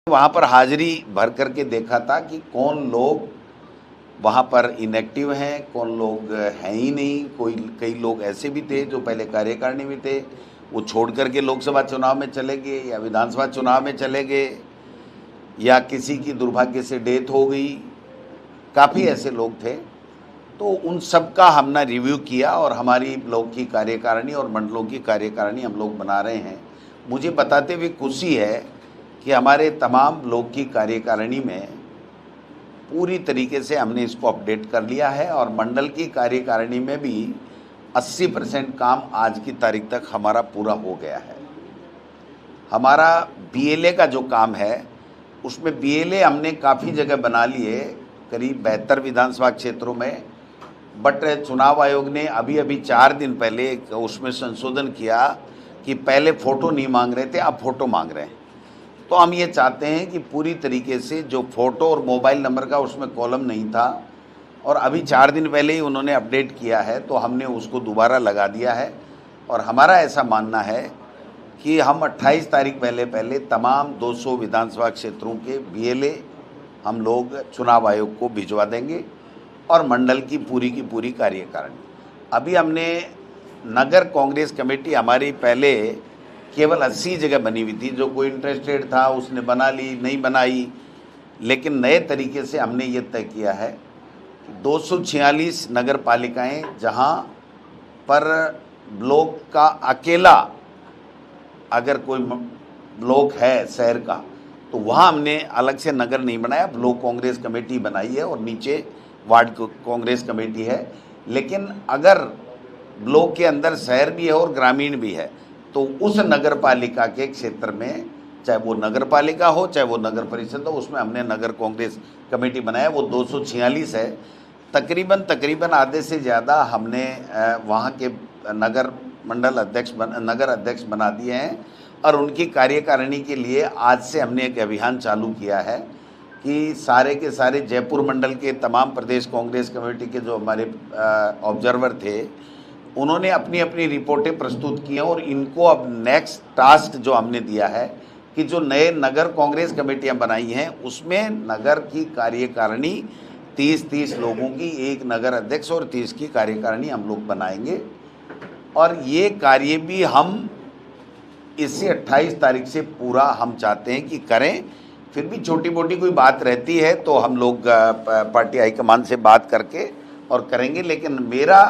वहाँ पर हाजिरी भर करके देखा था कि कौन लोग वहाँ पर इनएक्टिव हैं, कौन लोग हैं ही नहीं। कई लोग ऐसे भी थे जो पहले कार्यकारिणी में थे, वो छोड़ करके लोकसभा चुनाव में चले गए या विधानसभा चुनाव में चले गए, या किसी की दुर्भाग्य से डेथ हो गई। काफ़ी ऐसे लोग थे। तो उन सब का हमने रिव्यू किया और हमारी ब्लॉक की कार्यकारिणी और मंडलों की कार्यकारिणी हम लोग बना रहे हैं। मुझे बताते हुए खुशी है कि हमारे तमाम ब्लॉक की कार्यकारिणी में पूरी तरीके से हमने इसको अपडेट कर लिया है और मंडल की कार्यकारिणी में भी 80% काम आज की तारीख तक हमारा पूरा हो गया है। हमारा बीएलए का जो काम है उसमें बीएलए हमने काफ़ी जगह बना लिए, करीब 72 विधानसभा क्षेत्रों में। बट चुनाव आयोग ने अभी 4 दिन पहले उसमें संशोधन किया कि पहले फ़ोटो नहीं मांग रहे थे, अब फ़ोटो मांग रहे हैं। तो हम ये चाहते हैं कि पूरी तरीके से जो फ़ोटो और मोबाइल नंबर का उसमें कॉलम नहीं था और अभी 4 दिन पहले ही उन्होंने अपडेट किया है, तो हमने उसको दोबारा लगा दिया है। और हमारा ऐसा मानना है कि हम 28 तारीख पहले तमाम 200 विधानसभा क्षेत्रों के बीएलए हम लोग चुनाव आयोग को भिजवा देंगे और मंडल की पूरी कार्यकारिणी। अभी हमने नगर कांग्रेस कमेटी हमारी पहले केवल 80 जगह बनी हुई थी, जो कोई इंटरेस्टेड था उसने बना ली, नहीं बनाई। लेकिन नए तरीके से हमने ये तय किया है कि 246 नगर पालिकाएँ जहाँ पर ब्लॉक का अकेला अगर कोई ब्लॉक है शहर का, तो वहाँ हमने अलग से नगर नहीं बनाया, ब्लॉक कांग्रेस कमेटी बनाई है और नीचे वार्ड कांग्रेस कमेटी है। लेकिन अगर ब्लॉक के अंदर शहर भी है और ग्रामीण भी है, तो उस नगर पालिका के क्षेत्र में, चाहे वो नगर पालिका हो चाहे वो नगर परिषद हो, उसमें हमने नगर कांग्रेस कमेटी बनाया। वो 246 है। तकरीबन आधे से ज़्यादा हमने वहाँ के नगर अध्यक्ष बना दिए हैं और उनकी कार्यकारिणी के लिए आज से हमने एक अभियान चालू किया है कि सारे के सारे जयपुर मंडल के तमाम प्रदेश कांग्रेस कमेटी के जो हमारे ऑब्जर्वर थे, उन्होंने अपनी अपनी रिपोर्टें प्रस्तुत की हैं और इनको अब नेक्स्ट टास्क जो हमने दिया है कि जो नए नगर कांग्रेस कमेटियां बनाई हैं उसमें नगर की कार्यकारिणी 30 लोगों की, एक नगर अध्यक्ष और 30 की कार्यकारिणी हम लोग बनाएंगे। और ये कार्य भी हम इससे 28 तारीख से पूरा हम चाहते हैं कि करें। फिर भी छोटी मोटी कोई बात रहती है तो हम लोग पार्टी हाईकमान से बात करके और करेंगे। लेकिन मेरा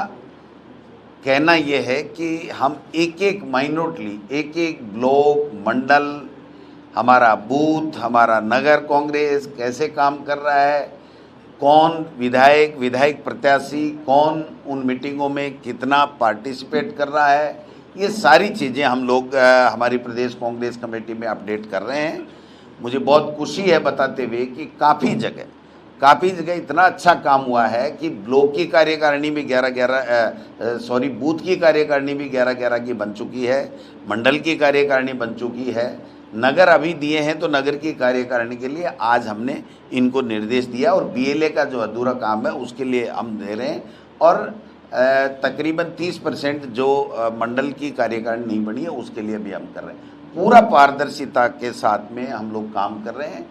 कहना यह है कि हम एक माइनॉरिटी, एक ब्लॉक, मंडल, हमारा बूथ, हमारा नगर कांग्रेस कैसे काम कर रहा है, कौन विधायक प्रत्याशी कौन उन मीटिंगों में कितना पार्टिसिपेट कर रहा है, ये सारी चीज़ें हम लोग हमारी प्रदेश कांग्रेस कमेटी में अपडेट कर रहे हैं। मुझे बहुत खुशी है बताते हुए कि काफ़ी जगह इतना अच्छा काम हुआ है कि ब्लॉक की कार्यकारिणी भी बूथ की कार्यकारिणी भी 11 की बन चुकी है, मंडल की कार्यकारिणी बन चुकी है, नगर अभी दिए हैं। तो नगर की कार्यकारिणी के लिए आज हमने इनको निर्देश दिया और बीएलए का जो अधूरा काम है उसके लिए हम दे रहे हैं। और तकरीबन 30% जो मंडल की कार्यकारिणी नहीं बनी है उसके लिए भी हम कर रहे हैं। पूरा पारदर्शिता के साथ में हम लोग काम कर रहे हैं।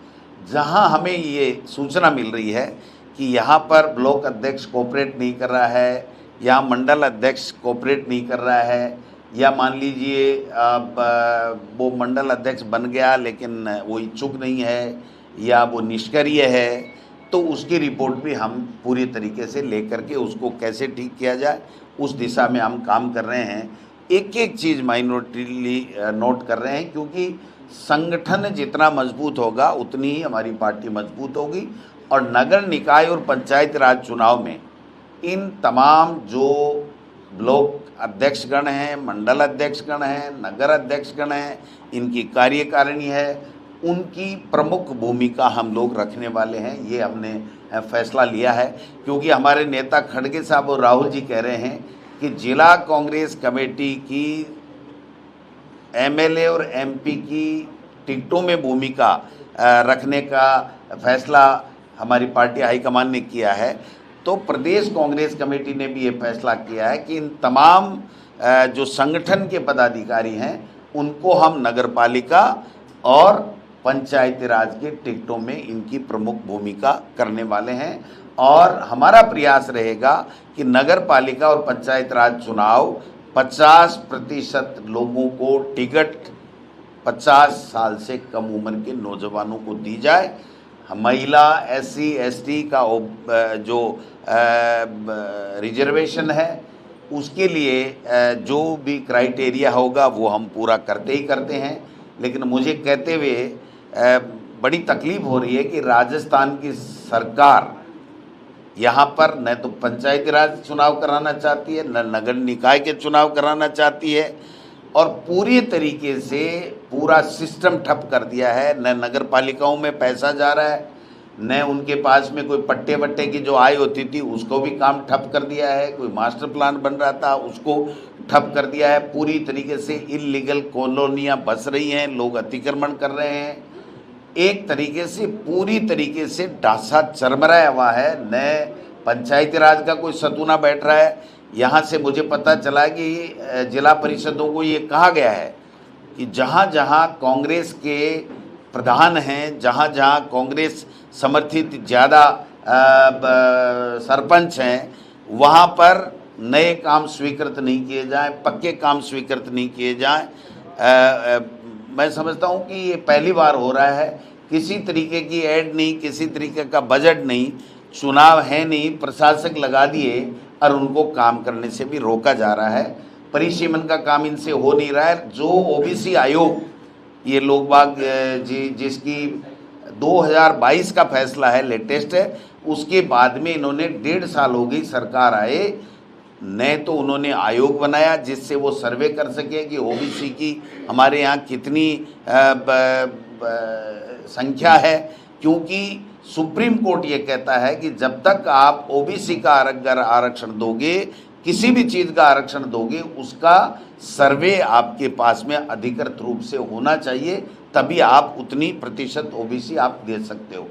जहां हमें ये सूचना मिल रही है कि यहाँ पर ब्लॉक अध्यक्ष कोऑपरेट नहीं कर रहा है, या मंडल अध्यक्ष कोऑपरेट नहीं कर रहा है, या मान लीजिए वो मंडल अध्यक्ष बन गया लेकिन वो इच्छुक नहीं है या वो निष्क्रिय है, तो उसकी रिपोर्ट भी हम पूरी तरीके से लेकर के उसको कैसे ठीक किया जाए उस दिशा में हम काम कर रहे हैं। एक चीज़ माइनॉरिटीली नोट कर रहे हैं, क्योंकि संगठन जितना मजबूत होगा उतनी ही हमारी पार्टी मजबूत होगी। और नगर निकाय और पंचायत राज चुनाव में इन तमाम जो ब्लॉक अध्यक्षगण हैं, मंडल अध्यक्षगण हैं, नगर अध्यक्षगण हैं, इनकी कार्यकारिणी है, उनकी प्रमुख भूमिका हम लोग रखने वाले हैं। ये हमने फैसला लिया है, क्योंकि हमारे नेता खड़गे साहब और राहुल जी कह रहे हैं कि जिला कांग्रेस कमेटी की एमएलए और एमपी की टिकटों में भूमिका रखने का फैसला हमारी पार्टी हाईकमान ने किया है। तो प्रदेश कांग्रेस कमेटी ने भी ये फैसला किया है कि इन तमाम जो संगठन के पदाधिकारी हैं उनको हम नगरपालिका और पंचायती राज के टिकटों में इनकी प्रमुख भूमिका करने वाले हैं। और हमारा प्रयास रहेगा कि नगर पालिका और पंचायत राज चुनाव 50% लोगों को टिकट 50 साल से कम उम्र के नौजवानों को दी जाए। महिला, SC ST का जो रिजर्वेशन है उसके लिए जो भी क्राइटेरिया होगा वो हम पूरा करते ही करते हैं। लेकिन मुझे कहते हुए बड़ी तकलीफ हो रही है कि राजस्थान की सरकार यहाँ पर न तो पंचायती राज चुनाव कराना चाहती है, न नगर निकाय के चुनाव कराना चाहती है, और पूरी तरीके से पूरा सिस्टम ठप कर दिया है। न नगर पालिकाओं में पैसा जा रहा है, न उनके पास में कोई पट्टे वट्टे की जो आय होती थी उसको भी काम ठप कर दिया है। कोई मास्टर प्लान बन रहा था उसको ठप कर दिया है। पूरी तरीके से इलीगल कॉलोनियाँ बस रही हैं, लोग अतिक्रमण कर रहे हैं। एक तरीके से पूरी तरीके से डासा चरमराया हुआ है। न पंचायती राज का कोई सतूना बैठ रहा है। यहाँ से मुझे पता चला कि जिला परिषदों को ये कहा गया है कि जहाँ जहाँ कांग्रेस के प्रधान हैं, जहाँ जहाँ कांग्रेस समर्थित ज़्यादा सरपंच हैं, वहाँ पर नए काम स्वीकृत नहीं किए जाएं, पक्के काम स्वीकृत नहीं किए जाएं। मैं समझता हूँ कि ये पहली बार हो रहा है। किसी तरीके की ऐड नहीं, किसी तरीके का बजट नहीं, चुनाव है नहीं, प्रशासक लगा दिए और उनको काम करने से भी रोका जा रहा है। परिसीमन का काम इनसे हो नहीं रहा है। जो OBC आयोग ये लोग बाग जिसकी 2022 का फैसला है, लेटेस्ट है, उसके बाद में इन्होंने 1.5 साल हो गई सरकार आए, न तो उन्होंने आयोग बनाया जिससे वो सर्वे कर सके कि OBC की हमारे यहाँ कितनी संख्या है। क्योंकि सुप्रीम कोर्ट ये कहता है कि जब तक आप OBC का आरक्षण दोगे, किसी भी चीज़ का आरक्षण दोगे, उसका सर्वे आपके पास में अधिकृत रूप से होना चाहिए, तभी आप उतनी प्रतिशत OBC आप दे सकते हो।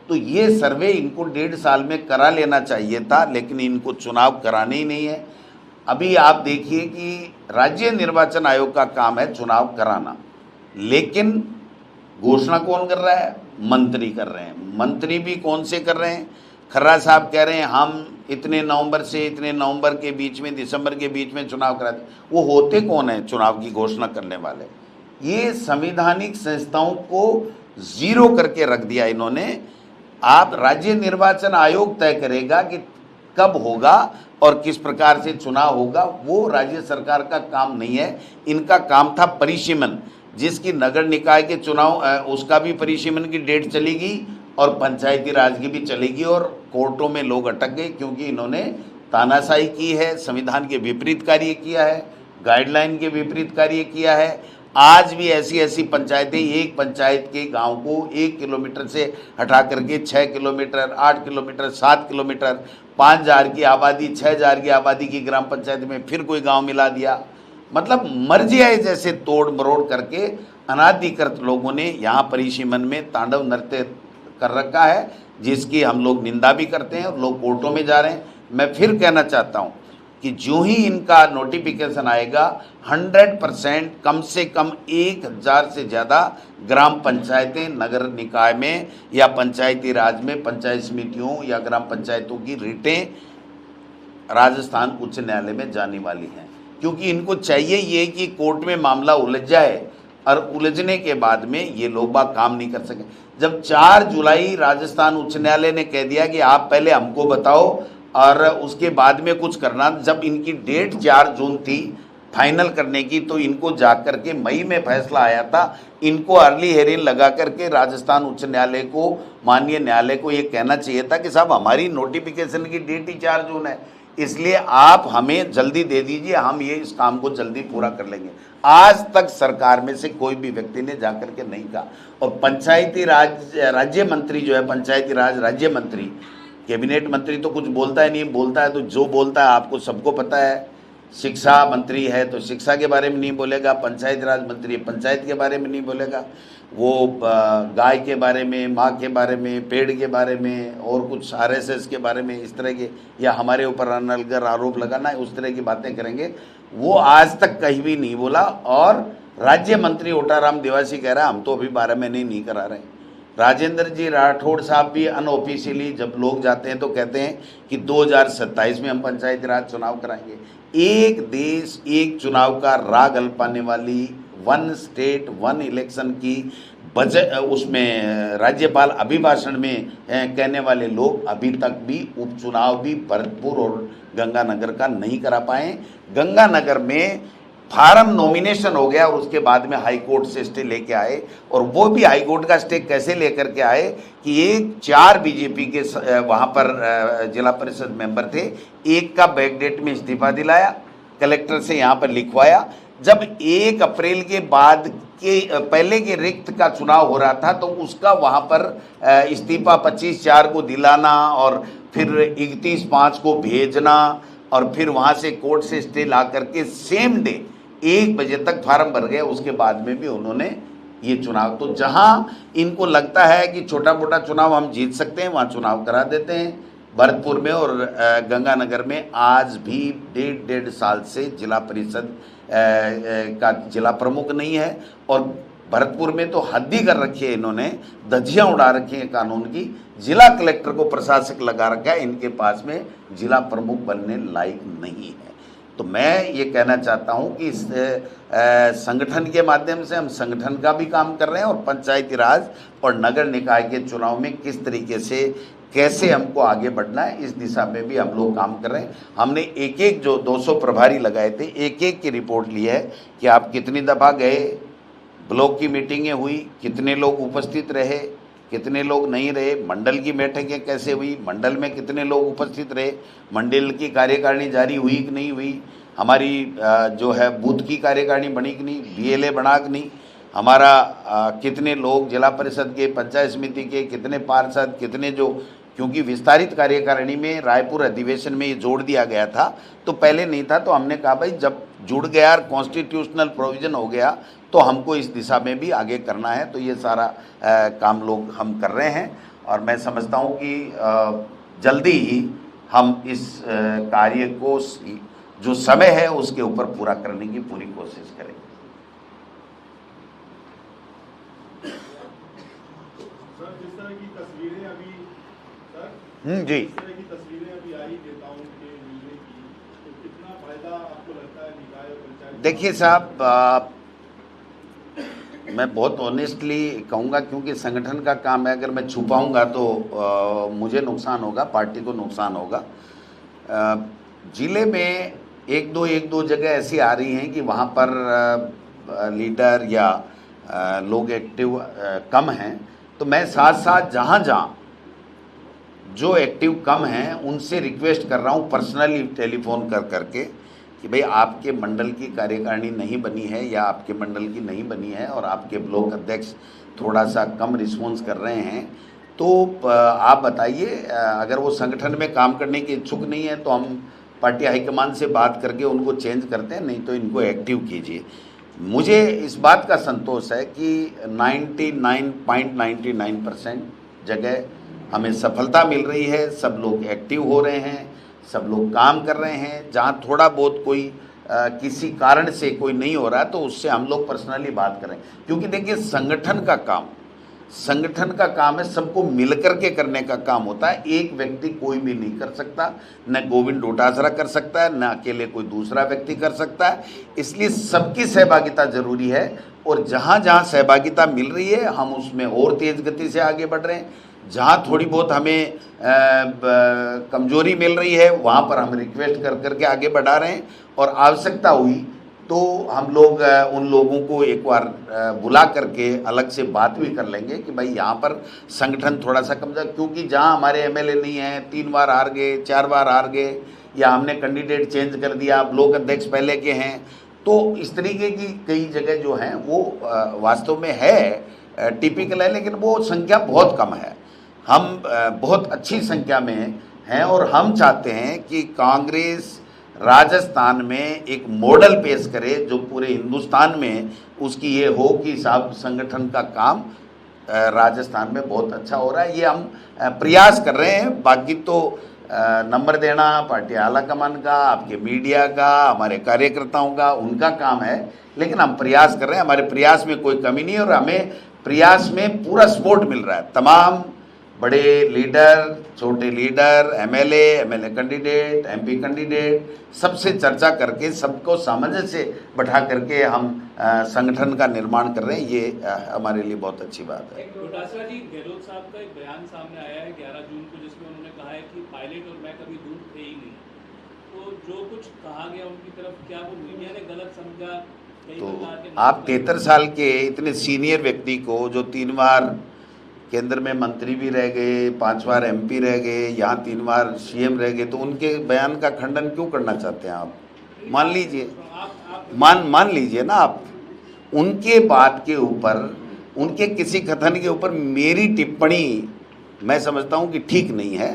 तो ये सर्वे इनको 1.5 साल में करा लेना चाहिए था, लेकिन इनको चुनाव कराने ही नहीं है। अभी आप देखिए कि राज्य निर्वाचन आयोग का काम है चुनाव कराना, लेकिन घोषणा कौन कर रहा है? मंत्री कर रहे हैं। मंत्री भी कौन से कर रहे हैं? खर्रा साहब कह रहे हैं हम इतने नवंबर से इतने नवंबर के बीच में, दिसंबर के बीच में चुनाव कराते। वो होते कौन है चुनाव की घोषणा करने वाले? ये संवैधानिक संस्थाओं को जीरो करके रख दिया इन्होंने। आप राज्य निर्वाचन आयोग तय करेगा कि कब होगा और किस प्रकार से चुनाव होगा, वो राज्य सरकार का काम नहीं है। इनका काम था परिसीमन, जिसकी नगर निकाय के चुनाव उसका भी परिसीमन की डेट चलेगी और पंचायती राज की भी चलेगी। और कोर्टों में लोग अटक गए क्योंकि इन्होंने तानाशाही की है, संविधान के विपरीत कार्य किया है, गाइडलाइन के विपरीत कार्य किया है। आज भी ऐसी ऐसी पंचायतें, एक पंचायत के गांव को 1 किलोमीटर से हटा करके 6 किलोमीटर, 8 किलोमीटर, 7 किलोमीटर, 5,000 की आबादी, 6,000 की आबादी की ग्राम पंचायत में फिर कोई गांव मिला दिया। मतलब मर्जी आए जैसे तोड़ मरोड़ करके अनाधिकृत लोगों ने यहाँ परिसीमन में तांडव नृत्य कर रखा है, जिसकी हम लोग निंदा भी करते हैं और लोग कोर्टों में जा रहे हैं। मैं फिर कहना चाहता हूँ कि जो ही इनका नोटिफिकेशन आएगा 100% कम से कम 1,000 से ज़्यादा ग्राम पंचायतें नगर निकाय में या पंचायती राज में, पंचायत समितियों या ग्राम पंचायतों की रिटें राजस्थान उच्च न्यायालय में जाने वाली हैं। क्योंकि इनको चाहिए ये कि कोर्ट में मामला उलझ जाए और उलझने के बाद में ये लोग बाग काम नहीं कर सके। जब 4 जुलाई राजस्थान उच्च न्यायालय ने कह दिया कि आप पहले हमको बताओ और उसके बाद में कुछ करना, जब इनकी डेट 4 जून थी फाइनल करने की, तो इनको जाकर के मई में फैसला आया था। इनको अर्ली हेयरिंग लगा करके राजस्थान उच्च न्यायालय को, माननीय न्यायालय को ये कहना चाहिए था कि साहब हमारी नोटिफिकेशन की डेट ही 4 जून है, इसलिए आप हमें जल्दी दे दीजिए, हम ये इस काम को जल्दी पूरा कर लेंगे। आज तक सरकार में से कोई भी व्यक्ति ने जाकर के नहीं कहा। और पंचायती राज राज्य मंत्री जो है, पंचायती राज राज्य मंत्री, कैबिनेट मंत्री तो कुछ बोलता है नहीं, बोलता है तो जो बोलता है आपको सबको पता है। शिक्षा मंत्री है तो शिक्षा के बारे में नहीं बोलेगा, पंचायत राज मंत्री पंचायत के बारे में नहीं बोलेगा, वो गाय के बारे में, माँ के बारे में, पेड़ के बारे में और कुछ RSS के बारे में, इस तरह के, या हमारे ऊपर अनलगर आरोप लगाना है, उस तरह की बातें करेंगे। वो आज तक कहीं भी नहीं बोला। और राज्य मंत्री ओटाराम देवासी कह रहा है हम तो अभी 12 महीने नहीं करा रहे। राजेंद्र जी राठौड़ साहब भी अनऑफिशियली जब लोग जाते हैं तो कहते हैं कि 2027 में हम पंचायती राज चुनाव कराएंगे। एक देश एक चुनाव का राग अल्पाने वाली वन स्टेट वन इलेक्शन की बजट उसमें राज्यपाल अभिभाषण में कहने वाले लोग अभी तक भी उपचुनाव भी भरतपुर और गंगानगर का नहीं करा पाए। गंगानगर में फार्म नॉमिनेशन हो गया और उसके बाद में हाई कोर्ट से स्टे लेके आए, और वो भी हाई कोर्ट का स्टे कैसे लेकर के आए कि एक 4 बीजेपी के वहाँ पर जिला परिषद मेंबर थे, एक का बैकडेट में इस्तीफा दिलाया, कलेक्टर से यहाँ पर लिखवाया। जब 1 अप्रैल के बाद के पहले के रिक्त का चुनाव हो रहा था तो उसका वहाँ पर इस्तीफा 25/4 को दिलाना और फिर 31/5 को भेजना और फिर वहाँ से कोर्ट से स्टे ला करके सेम डे 1 बजे तक फार्म भर गए। उसके बाद में भी उन्होंने ये चुनाव, तो जहाँ इनको लगता है कि छोटा मोटा चुनाव हम जीत सकते हैं वहाँ चुनाव करा देते हैं। भरतपुर में और गंगानगर में आज भी 1.5 साल से जिला परिषद का जिला प्रमुख नहीं है, और भरतपुर में तो हद ही कर रखी है, इन्होंने धज्जियां उड़ा रखी हैं कानून की। जिला कलेक्टर को प्रशासक लगा रखा है, इनके पास में जिला प्रमुख बनने लायक नहीं है। तो मैं ये कहना चाहता हूँ कि इस संगठन के माध्यम से हम संगठन का भी काम कर रहे हैं और पंचायती राज और नगर निकाय के चुनाव में किस तरीके से कैसे हमको आगे बढ़ना है इस दिशा में भी हम लोग काम कर रहे हैं। हमने एक एक जो 200 प्रभारी लगाए थे, एक एक की रिपोर्ट ली है कि आप कितनी दफ़ा गए, ब्लॉक की मीटिंगें हुई, कितने लोग उपस्थित रहे, कितने लोग नहीं रहे, मंडल की बैठकें कैसे हुई, मंडल में कितने लोग उपस्थित रहे, मंडल की कार्यकारिणी जारी हुई कि नहीं हुई, हमारी जो है बूथ की कार्यकारिणी बनी कि नहीं, BLA बना कि नहीं, हमारा कितने लोग जिला परिषद के पंचायत समिति के कितने पार्षद कितने जो, क्योंकि विस्तारित कार्यकारिणी में रायपुर अधिवेशन में ये जोड़ दिया गया था, तो पहले नहीं था। तो हमने कहा भाई जब जुड़ गया और कॉन्स्टिट्यूशनल प्रोविज़न हो गया तो हमको इस दिशा में भी आगे करना है। तो ये सारा काम लोग हम कर रहे हैं और मैं समझता हूँ कि जल्दी ही हम इस कार्य को जो समय है उसके ऊपर पूरा करने की पूरी कोशिश करेंगे। सर, जिस तरह की तस्वीरें अभी जी इस तरह की तस्वीरें अभी आई नेताओं के मिलने की, तो कितना फायदा आपको लगता है निकाय और पंचायत? देखिए साहब, मैं बहुत ऑनेस्टली कहूँगा क्योंकि संगठन का काम है, अगर मैं छुपाऊंगा तो मुझे नुकसान होगा, पार्टी को नुकसान होगा। जिले में एक दो जगह ऐसी आ रही हैं कि वहाँ पर लीडर या लोग एक्टिव कम हैं, तो मैं साथ साथ जहाँ जो एक्टिव कम हैं उनसे रिक्वेस्ट कर रहा हूँ पर्सनली टेलीफोन कर करके कि भाई आपके मंडल की कार्यकारिणी नहीं बनी है या आपके मंडल की नहीं बनी है और आपके ब्लॉक अध्यक्ष थोड़ा सा कम रिस्पॉन्स कर रहे हैं, तो आप बताइए। अगर वो संगठन में काम करने के इच्छुक नहीं है तो हम पार्टी हाईकमान से बात करके उनको चेंज करते हैं, नहीं तो इनको एक्टिव कीजिए। मुझे इस बात का संतोष है कि 99.99% जगह हमें सफलता मिल रही है, सब लोग एक्टिव हो रहे हैं, सब लोग काम कर रहे हैं। जहाँ थोड़ा बहुत कोई किसी कारण से कोई नहीं हो रहा है तो उससे हम लोग पर्सनली बात करें, क्योंकि देखिए संगठन का काम है, सबको मिलकर के करने का काम होता है। एक व्यक्ति कोई भी नहीं कर सकता, न गोविंद डोटासरा कर सकता है, न अकेले कोई दूसरा व्यक्ति कर सकता है। इसलिए सबकी सहभागिता जरूरी है और जहाँ जहाँ सहभागिता मिल रही है हम उसमें और तेज गति से आगे बढ़ रहे हैं। जहाँ थोड़ी बहुत हमें कमजोरी मिल रही है वहाँ पर हम रिक्वेस्ट कर करके आगे बढ़ा रहे हैं, और आवश्यकता हुई तो हम लोग उन लोगों को एक बार बुला करके अलग से बात भी कर लेंगे कि भाई यहाँ पर संगठन थोड़ा सा कमजोर, क्योंकि जहाँ हमारे MLA नहीं हैं, 3 बार हार गए, 4 बार हार गए, या हमने कैंडिडेट चेंज कर दिया, ब्लॉक अध्यक्ष पहले के हैं, तो इस तरीके की कई जगह जो हैं वो वास्तव में है टिपिकल है, लेकिन वो संख्या बहुत कम है। हम बहुत अच्छी संख्या में हैं और हम चाहते हैं कि कांग्रेस राजस्थान में एक मॉडल पेश करे जो पूरे हिंदुस्तान में उसकी ये हो कि साहब संगठन का काम राजस्थान में बहुत अच्छा हो रहा है। ये हम प्रयास कर रहे हैं। बाकी तो नंबर देना पार्टी आला कमान का, आपके मीडिया का, हमारे कार्यकर्ताओं का, उनका काम है। लेकिन हम प्रयास कर रहे हैं, हमारे प्रयास में कोई कमी नहीं है और हमें प्रयास में पूरा सपोर्ट मिल रहा है। तमाम बड़े लीडर, छोटे leader, MLA candidate, MP candidate, सबसे चर्चा करके सबको सामंजस्य से बैठा करके हम संगठन का निर्माण कर रहे हैं। ये हमारे लिए बहुत अच्छी बात है। डोटासरा जी, गहलोत साहब का एक बयान सामने आया है 11 जून को, जिसमें उन्होंने कहा है कि पायलट और मैं कभी दूर थे ही नहीं। तो जो कुछ कहा गया उनकी तरफ, क्या वो मीडिया ने गलत समझा? तो आप 73 साल के इतने सीनियर व्यक्ति को, जो 3 बार केंद्र में मंत्री भी रह गए, 5 बार एमपी रह गए, यहाँ 3 बार सीएम रह गए, तो उनके बयान का खंडन क्यों करना चाहते हैं आप? मान लीजिए, मान लीजिए ना आप, उनके बात के ऊपर, उनके किसी कथन के ऊपर मेरी टिप्पणी मैं समझता हूँ कि ठीक नहीं है।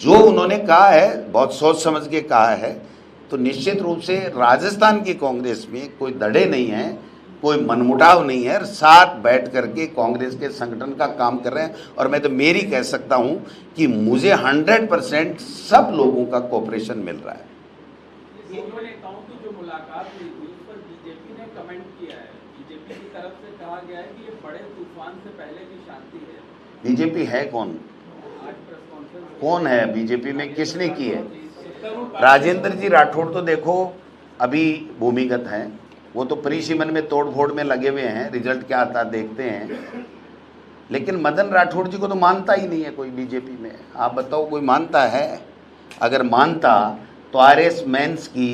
जो उन्होंने कहा है बहुत सोच समझ के कहा है, तो निश्चित रूप से राजस्थान की कांग्रेस में कोई दड़े नहीं है, कोई मनमुटाव नहीं है, साथ बैठ करके कांग्रेस के संगठन का काम कर रहे हैं। और मैं तो मेरी कह सकता हूं कि मुझे 100% सब लोगों का कोऑपरेशन मिल रहा है। दोनों नेताओं की जो मुलाकात हुई थी उस पर बीजेपी ने कमेंट किया है। बीजेपी की तरफ से कहा गया है कि ये बड़े तूफान से पहले की शांति है। बीजेपी है कौन? आज प्रेस कॉन्फ्रेंस कौन है बीजेपी में? किसने की है? राजेंद्र जी राठौड़ तो देखो अभी भूमिगत हैं, वो तो परिसीमन में तोड़-फोड़ में लगे हुए हैं, रिजल्ट क्या आता देखते हैं। लेकिन मदन राठौड़ जी को तो मानता ही नहीं है कोई बीजेपी में। आप बताओ कोई मानता है? अगर मानता तो आरएस मेंस की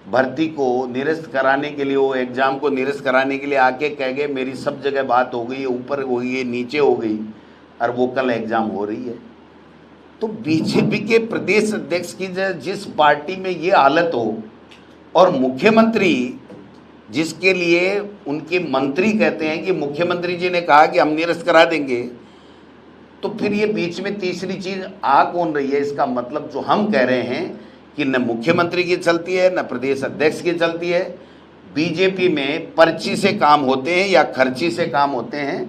भर्ती को निरस्त कराने के लिए, वो एग्जाम को निरस्त कराने के लिए आके कह गए मेरी सब जगह बात हो गई, ऊपर हो गई, नीचे हो गई, और वो कल एग्जाम हो रही है। तो बीजेपी के प्रदेश अध्यक्ष की जिस पार्टी में ये हालत हो, और मुख्यमंत्री जिसके लिए उनके मंत्री कहते हैं कि मुख्यमंत्री जी ने कहा कि हम निरस्त करा देंगे, तो फिर ये बीच में तीसरी चीज आ कौन रही है? इसका मतलब जो हम कह रहे हैं कि न मुख्यमंत्री की चलती है, न प्रदेश अध्यक्ष की चलती है। बीजेपी में पर्ची से काम होते हैं या खर्ची से काम होते हैं।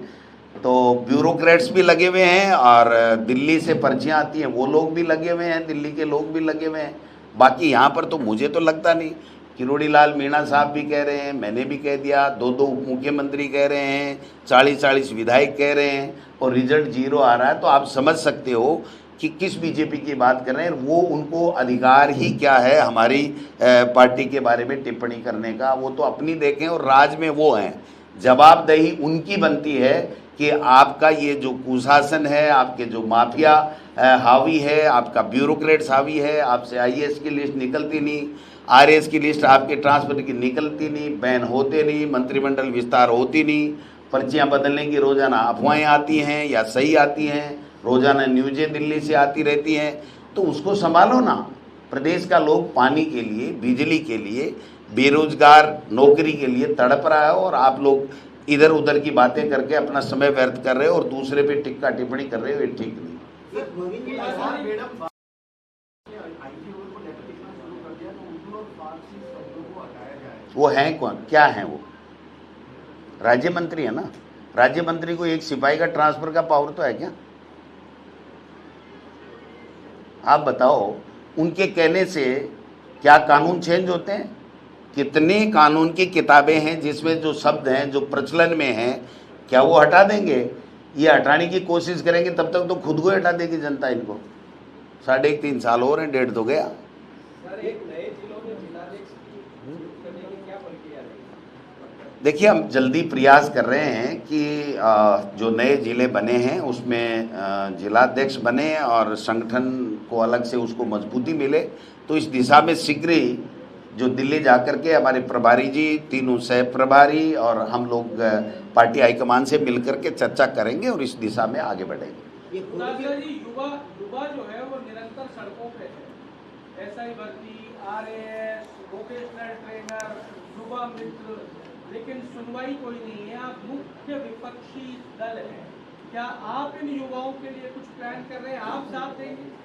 तो ब्यूरोक्रेट्स भी लगे हुए हैं, और दिल्ली से पर्चियाँ आती हैं वो लोग भी लगे हुए हैं, दिल्ली के लोग भी लगे हुए हैं। बाकी यहाँ पर तो मुझे तो लगता नहीं। किरोड़ी लाल मीणा साहब भी कह रहे हैं, मैंने भी कह दिया, 2 उप मुख्यमंत्री कह रहे हैं, 40 विधायक कह रहे हैं, और रिजल्ट 0 आ रहा है। तो आप समझ सकते हो कि किस बीजेपी की बात कर रहे हैं। वो उनको अधिकार ही क्या है हमारी पार्टी के बारे में टिप्पणी करने का? वो तो अपनी देखें, और राज में वो हैं, जवाबदेही उनकी बनती है कि आपका ये जो कुशासन है, आपके जो माफिया हावी है, आपका ब्यूरोक्रेट्स हावी है, आपसे आईएएस की लिस्ट निकलती नहीं, आरएएस की लिस्ट आपके ट्रांसफर की निकलती नहीं, बैन होते नहीं, मंत्रिमंडल विस्तार होती नहीं, पर्चियां बदलने की रोज़ाना अफवाहें आती हैं या सही आती हैं, रोज़ाना न्यूज़ें दिल्ली से आती रहती हैं। तो उसको संभालो ना। प्रदेश का लोग पानी के लिए, बिजली के लिए, बेरोजगार नौकरी के लिए तड़प रहा है, और आप लोग इधर उधर की बातें करके अपना समय व्यर्थ कर रहे हो और दूसरे पे टिक्का टिप्पणी कर रहे हो, ये ठीक नहीं। वो हैं कौन? क्या हैं वो? राज्य मंत्री है ना। राज्य मंत्री को एक सिपाही का ट्रांसफर का पावर तो है क्या? आप बताओ, उनके कहने से क्या कानून चेंज होते हैं? कितने कानून की किताबें हैं जिसमें जो शब्द हैं, जो प्रचलन में हैं, क्या वो हटा देंगे? ये हटाने की कोशिश करेंगे तब तक तो खुद को हटा देगी जनता इनको। 3.5 साल हो रहे हैं, 1.5 तो गया। सर, एक नए जिलों में जिलाध्यक्ष नियुक्त करने की क्या प्रक्रिया रहेगी? देखिए, हम जल्दी प्रयास कर रहे हैं कि जो नए ज़िले बने हैं उसमें जिलाध्यक्ष बने और संगठन को अलग से उसको मजबूती मिले। तो इस दिशा में शीघ्र ही जो दिल्ली जाकर के हमारे प्रभारी जी, 3 सह प्रभारी और हम लोग पार्टी हाईकमान से मिलकर के चर्चा करेंगे और इस दिशा में आगे बढ़ेंगे। युवा जो है वो निरंतर सड़कों पे है। एसआई भर्ती, आरएएस, वोकेशनल ट्रेनर, युवा मित्र, लेकिन सुनवाई कोई नहीं है। आप मुख्य विपक्षी दल है, क्या आप इन युवाओं के लिए कुछ प्लान कर रहे हैं? आप साथ देंगे?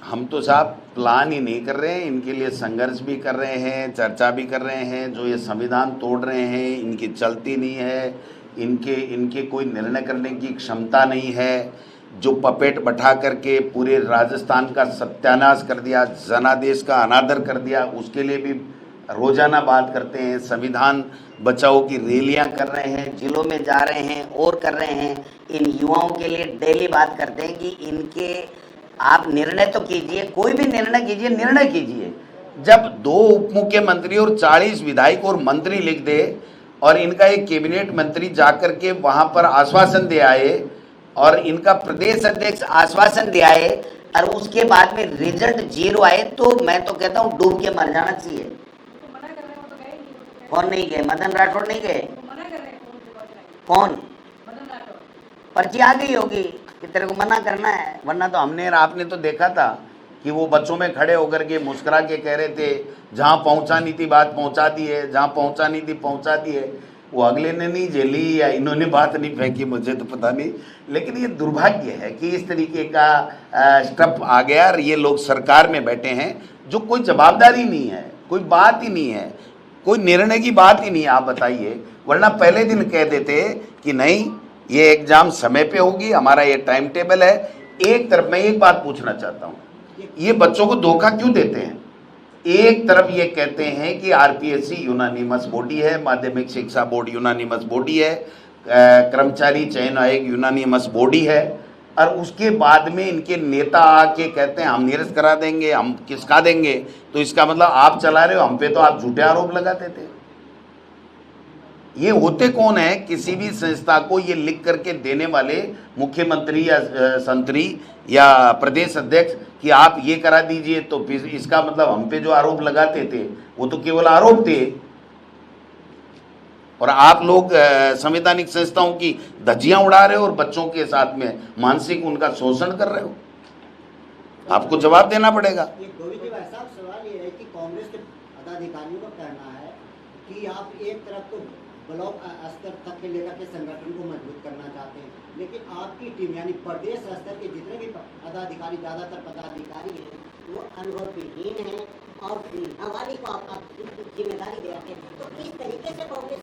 हम तो साहब प्लान ही नहीं कर रहे हैं, इनके लिए संघर्ष भी कर रहे हैं, चर्चा भी कर रहे हैं। जो ये संविधान तोड़ रहे हैं, इनकी चलती नहीं है, इनके कोई निर्णय करने की क्षमता नहीं है। जो पपेट बैठा करके पूरे राजस्थान का सत्यानाश कर दिया, जनादेश का अनादर कर दिया, उसके लिए भी रोजाना बात करते हैं। संविधान बचाओ की रैलियां कर रहे हैं, जिलों में जा रहे हैं और कर रहे हैं। इन युवाओं के लिए डेली बात करते हैं कि इनके आप निर्णय तो कीजिए, कोई भी निर्णय कीजिए, निर्णय कीजिए। जब 2 उप मुख्यमंत्री और 40 विधायक और मंत्री लिख दे और इनका एक कैबिनेट मंत्री जाकर के वहां पर आश्वासन दे आए और इनका प्रदेश अध्यक्ष आश्वासन दे आए और उसके बाद में रिजल्ट 0 आए, तो मैं तो कहता हूँ डूब के मर जाना चाहिए। कौन नहीं गए? मदन राठौड़ नहीं गए? कौन? पर्ची आ गई होगी कि तेरे को मना करना है। वरना तो हमने और आपने तो देखा था कि वो बच्चों में खड़े होकर के मुस्कुरा के कह रहे थे जहाँ पहुँचानी थी बात पहुँचा दी है, जहाँ पहुँचानी थी पहुँचा दी है। वो अगले ने नहीं झेली या इन्होंने बात नहीं फेंकी, मुझे तो पता नहीं। लेकिन ये दुर्भाग्य है कि इस तरीके का स्टेप आ गया और ये लोग सरकार में बैठे हैं जो कोई जवाबदारी नहीं है, कोई बात ही नहीं है, कोई निर्णय की बात ही नहीं है। आप बताइए, वरना पहले दिन कह देते कि नहीं ये एग्जाम समय पे होगी, हमारा ये टाइम टेबल है। एक तरफ मैं एक बात पूछना चाहता हूँ, ये बच्चों को धोखा क्यों देते हैं? एक तरफ ये कहते हैं कि आरपीएससी यूनानिमस बॉडी है, माध्यमिक शिक्षा बोर्ड यूनानिमस बॉडी है, कर्मचारी चयन आयोग यूनानिमस बॉडी है, और उसके बाद में इनके नेता आके कहते हैं हम निरस्त करा देंगे, हम किसका देंगे। तो इसका मतलब आप चला रहे हो, हम पे तो आप झूठे आरोप लगाते थे। ये होते कौन है? किसी भी संस्था को ये लिख करके देने वाले मुख्यमंत्री या संतरी या प्रदेश अध्यक्ष कि आप ये करा दीजिए, तो इसका मतलब हम पे जो आरोप लगाते थे वो तो केवल आरोप थे। और आप लोग संवैधानिक संस्थाओं की धज्जियां उड़ा रहे हो और बच्चों के साथ में मानसिक उनका शोषण कर रहे हो। आपको जवाब देना पड़ेगा। सवाल ये है कि कांग्रेस के पदाधिकारियों का कहना है कि आप एक तरफ तो ब्लॉक स्तर तक के लेकर के संगठन को मजबूत करना चाहते हैं, लेकिन आपकी टीम यानी प्रदेश स्तर के जितने भी पदाधिकारी, ज्यादातर पदाधिकारी हैं वो अनुभवहीन हैं और हवाली को आप जिम्मेदारी दे रहे हैं। तो किस तरीके से कांग्रेस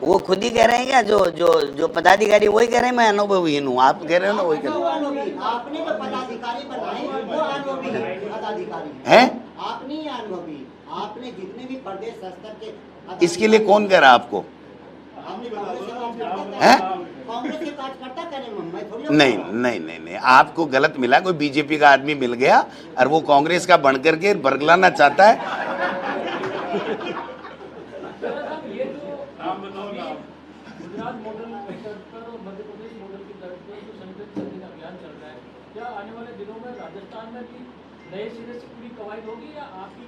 वो खुद ही कह रहे हैं क्या? जो पदाधिकारी वही कह रहे हैं मैं अनुभवहीन हूँ। आप कह रहे हो ना वही कह रहे हैं। आपने जो पदाधिकारी बनाए वो अनुभवी पदाधिकारी हैं? आपने ही अनुभवी, आपने जितने भी प्रदेश स्तर के इसके लिए कौन कह रहा है आपको? हैं? कांग्रेस के कार्यकर्ता करें, मैं थोड़ी। नहीं नहीं नहीं नहीं, आपको गलत मिला। कोई बीजेपी का आदमी मिल गया और वो कांग्रेस का बन करके बरगलाना चाहता है। गुजरात मॉडल पर और मध्य प्रदेश मॉडल की तरफ से जो संगठित करने का अभियान चल रहा है, क्या आने वाले दिनों में राजस्थान में भी नए सिरे से पूरी कवायद होगी या आपकी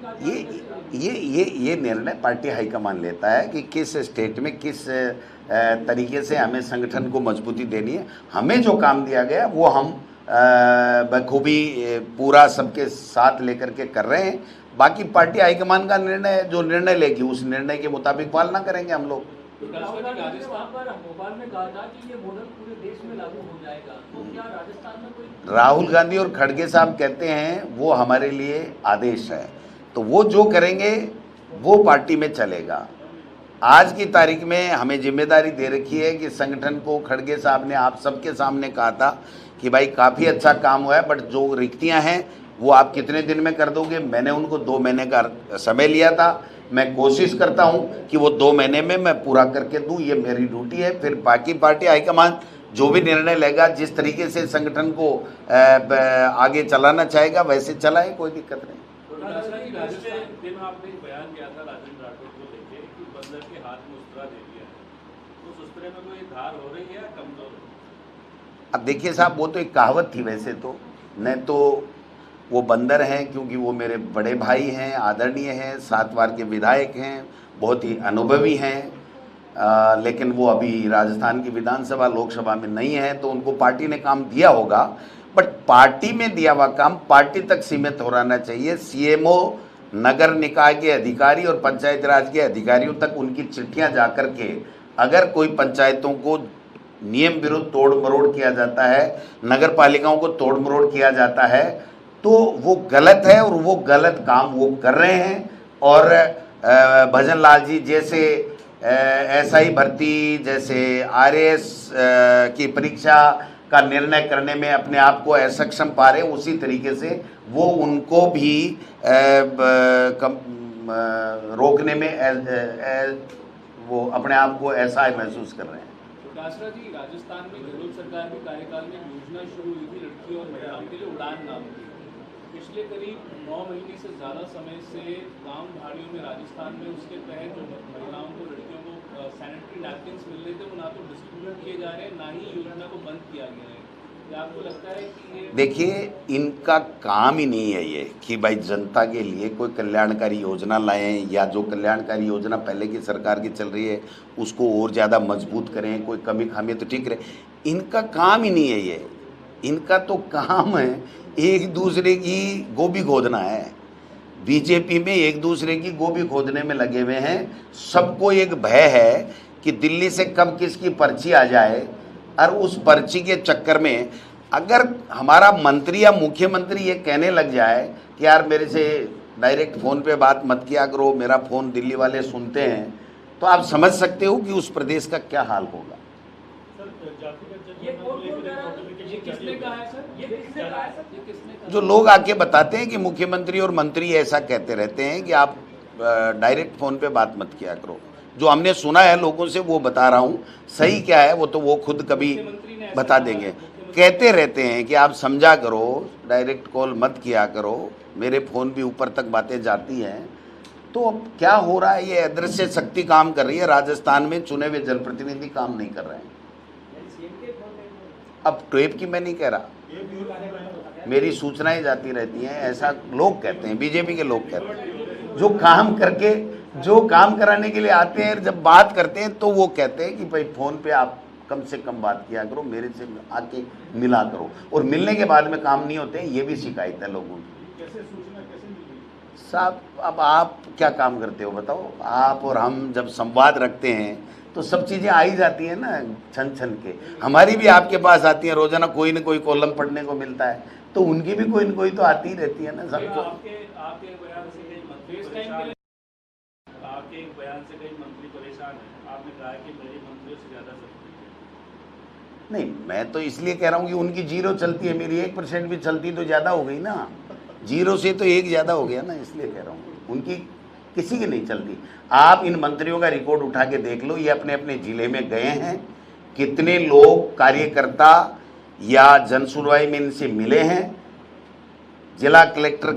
ये निर्णय पार्टी हाईकमान लेता है कि किस स्टेट में किस तरीके से हमें संगठन को मजबूती देनी है। हमें जो काम दिया गया वो हम बखूबी पूरा सबके साथ लेकर के कर रहे हैं। बाकी पार्टी हाईकमान का निर्णय, जो निर्णय लेगी उस निर्णय के मुताबिक पालना करेंगे हम लोग। राजस्थान पर भोपाल में कहा था कि ये मॉडल पूरे देश में लागू हो जाएगा, तो क्या राजस्थान में कोई? राहुल गांधी और खड़गे साहब कहते हैं वो हमारे लिए आदेश है, तो वो जो करेंगे वो पार्टी में चलेगा। आज की तारीख में हमें जिम्मेदारी दे रखी है कि संगठन को, खड़गे साहब ने आप सबके सामने कहा था कि भाई काफ़ी अच्छा काम हुआ है, बट जो रिक्तियां हैं वो आप कितने दिन में कर दोगे। मैंने उनको 2 महीने का समय लिया था। मैं कोशिश करता हूं कि वो 2 महीने में मैं पूरा करके दूं, ये मेरी ड्यूटी है। फिर बाकी पार्टी हाईकमान जो भी निर्णय लेगा, जिस तरीके से संगठन को आगे चलाना चाहेगा वैसे चलाए, कोई दिक्कत नहीं। दिन आपने बयान किया था राजेंद्र राठौड़ को लेके कि बंदर के हाथ में उस्तरा दे दिया है, तो उस उस्तरे में कोई धार हो रही है या कमजोर है? अब देखिए साहब, वो तो एक कहावत थी वैसे तो, न तो वो बंदर हैं क्योंकि वो मेरे बड़े भाई हैं, आदरणीय हैं, 7 बार के विधायक हैं, बहुत ही अनुभवी हैं, लेकिन वो अभी राजस्थान की विधानसभा लोकसभा में नहीं है, तो उनको पार्टी ने काम दिया होगा। बट पार्टी में दिया हुआ काम पार्टी तक सीमित हो रहना चाहिए। सीएमओ, नगर निकाय के अधिकारी और पंचायत राज के अधिकारियों तक उनकी चिट्ठियां जाकर के अगर कोई पंचायतों को नियम विरुद्ध तोड़ मरोड़ किया जाता है, नगर पालिकाओं को तोड़ मरोड़ किया जाता है, तो वो गलत है और वो गलत काम वो कर रहे हैं। और भजन लाल जी जैसे एसआई भर्ती जैसे आरएएस की परीक्षा का निर्णय करने में अपने आप को असक्षम पा रहे, उसी तरीके से वो उनको भी रोकने में वो अपने आप को ऐसा महसूस कर रहे हैं। कासरा जी, राजस्थान में गहलोत सरकार के कार्यकाल में योजना शुरू हुई थी लड़कियों और महिलाओं के लिए उड़ान नाम की। पिछले करीब 9 महीने से ज़्यादा समय से गांव भाड़ियों में राजस्थान में उसके तहत जो महिलाओं को लड़कियों को सैनिटरी नैपकिन्स मिल रहे थे वो ना तो डिस्ट्रीब्यूट किए जा रहे हैं, ना ही योजना को बंद किया गया है। क्या आपको लगता है कि ये देखिए, इनका काम ही नहीं है ये कि भाई जनता के लिए कोई कल्याणकारी योजना लाएं या जो कल्याणकारी योजना पहले की सरकार की चल रही है उसको और ज़्यादा मजबूत करें, कोई कमी खामी तो ठीक रहे। इनका काम ही नहीं है ये। इनका तो काम है एक दूसरे की गोभी खोदना है। बीजेपी में एक दूसरे की गोभी खोदने में लगे हुए हैं। सबको एक भय है कि दिल्ली से कब किसकी पर्ची आ जाए, और उस पर्ची के चक्कर में अगर हमारा मंत्री या मुख्यमंत्री ये कहने लग जाए कि यार मेरे से डायरेक्ट फ़ोन पे बात मत किया करो, मेरा फ़ोन दिल्ली वाले सुनते हैं, तो आप समझ सकते हो कि उस प्रदेश का क्या हाल होगा। ये किसने कहा है सर? ये किसने कहा है सर? ये किसने कहा? जो लोग आके बताते हैं कि मुख्यमंत्री और मंत्री ऐसा कहते रहते हैं कि आप डायरेक्ट फ़ोन पे बात मत किया करो। जो हमने सुना है लोगों से वो बता रहा हूँ, सही क्या है वो तो वो खुद कभी बता देंगे। कहते रहते हैं कि आप समझा करो, डायरेक्ट कॉल मत किया करो, मेरे फ़ोन भी ऊपर तक बातें जाती हैं। तो अब क्या हो रहा है, ये अदृश्य शक्ति काम कर रही है। राजस्थान में चुने हुए जनप्रतिनिधि काम नहीं कर रहे हैं। अब टेप की मैं नहीं कह रहा, मेरी सूचनाएं जाती रहती हैं, ऐसा लोग कहते हैं, बीजेपी के लोग कहते हैं। जो काम करके, जो काम कराने के लिए आते हैं, जब बात करते हैं तो वो कहते हैं कि भाई फ़ोन पे आप कम से कम बात किया करो, मेरे से आके मिला करो, और मिलने के बाद में काम नहीं होते, ये भी शिकायत है लोगों की। कैसे सूचना कैसे मिली? साहब, अब आप क्या काम करते हो बताओ। आप और हम जब संवाद रखते हैं तो सब चीज़ें आ ही जाती हैं ना, छन छन के। हमारी भी आपके पास आती हैं, रोजाना कोई न कोई कॉलम पढ़ने को मिलता है, तो उनकी भी कोई न कोई तो आती ही रहती है ना सबको। आपके बयान से कई मंत्री परेशान हैं। आपने कहा कि मेरे मंत्रियों से ज़्यादा सब नहीं, मैं तो इसलिए कह रहा हूँ कि उनकी 0 चलती है, मेरी 1% भी चलती तो ज़्यादा हो गई ना। 0 से तो 1 ज़्यादा हो गया ना, इसलिए कह रहा हूँ। उनकी किसी की नहीं चलती। आप इन मंत्रियों का रिकॉर्ड उठा के देख लो, ये अपने अपने ज़िले में गए हैं, कितने लोग कार्यकर्ता या जन सुनवाई में इनसे मिले हैं। जिला कलेक्टर